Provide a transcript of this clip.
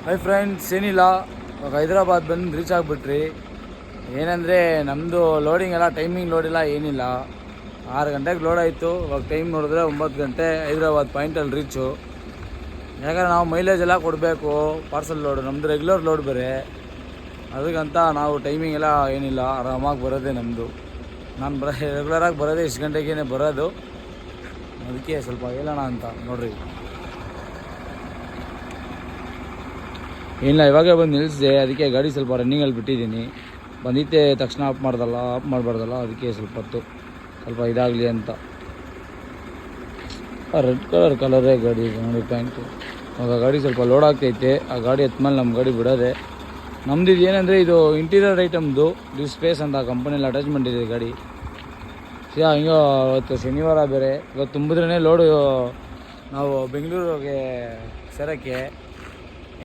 Hi friends, ಏನಿಲ್ಲ, ಇವಾಗ ಹೈದ್ರಾಬಾದ್ ಬಂದು ರೀಚ್ ಆಗಿಬಿಟ್ರಿ. ಏನಂದರೆ ನಮ್ಮದು ಲೋಡಿಂಗ್ ಎಲ್ಲ ಟೈಮಿಂಗ್ ಲೋಡ್ ಇಲ್ಲ, ಏನಿಲ್ಲ. 6 ಗಂಟೆಗೆ ಲೋಡ್ ಆಯಿತು. ಇವಾಗ ಟೈಮ್ ನೋಡಿದ್ರೆ 9 ಗಂಟೆ. ಹೈದ್ರಾಬಾದ್ ಪಾಯಿಂಟಲ್ಲಿ ರೀಚು. ಯಾಕಂದರೆ ನಾವು ಮೈಲೇಜ್ ಎಲ್ಲ ಕೊಡಬೇಕು, ಪಾರ್ಸಲ್ ಲೋಡು ನಮ್ಮದು ರೆಗ್ಯುಲರ್ ಲೋಡ್ ಬೇರೆ. ಅದಕ್ಕಂತ ನಾವು ಟೈಮಿಂಗ್ ಎಲ್ಲ ಏನಿಲ್ಲ, ಆರಾಮಾಗಿ ಬರೋದೇ ನಮ್ಮದು. ನಾನು ರೆಗ್ಯುಲರಾಗಿ ಬರೋದೇ ಇಷ್ಟು ಗಂಟೆಗೇ ಬರೋದು. ಅದಕ್ಕೆ ಸ್ವಲ್ಪ ಹೇಳೋಣ ಅಂತ ನೋಡ್ರಿ. ಇಲ್ಲ, ಇವಾಗೇ ಬಂದು ನಿಲ್ಲಿಸಿದೆ, ಅದಕ್ಕೆ ಗಾಡಿ ಸ್ವಲ್ಪ ರನ್ನಿಂಗಲ್ಲಿ ಬಿಟ್ಟಿದ್ದೀನಿ. ಬಂದಿದ್ದೆ ತಕ್ಷಣ ಆಫ್ ಮಾಡಬಾರ್ದಲ್ಲ, ಅದಕ್ಕೆ ಸ್ವಲ್ಪ ಇದಾಗಲಿ ಅಂತ. ರೆಡ್ ಕಲರೇ ಗಾಡಿ ನೋಡಿ, ಪ್ಯಾಂಟು. ಆಗ ಗಾಡಿ ಸ್ವಲ್ಪ ಲೋಡ್ ಆಗ್ತೈತೆ. ಆ ಗಾಡಿ ಎತ್ಮೇಲೆ ನಮ್ಮ ಗಾಡಿ ಬಿಡೋದೆ. ನಮ್ದು ಇದು ಏನಂದರೆ ಇದು ಇಂಟೀರಿಯರ್ ಐಟಮ್ದು ಲಿವ್ ಸ್ಪೇಸ್ ಅಂತ ಕಂಪನಿಯಲ್ಲಿ ಅಟ್ಯಾಚ್ಮೆಂಟ್ ಇದೆ ಗಾಡಿ. ಹಿಂಗೋ ಇವತ್ತು ಶನಿವಾರ ಬೇರೆ, ಇವತ್ತು ತುಂಬಿದ್ರೇ ಲೋಡು ನಾವು ಬೆಂಗಳೂರಿಗೆ ಸೇರೋಕ್ಕೆ.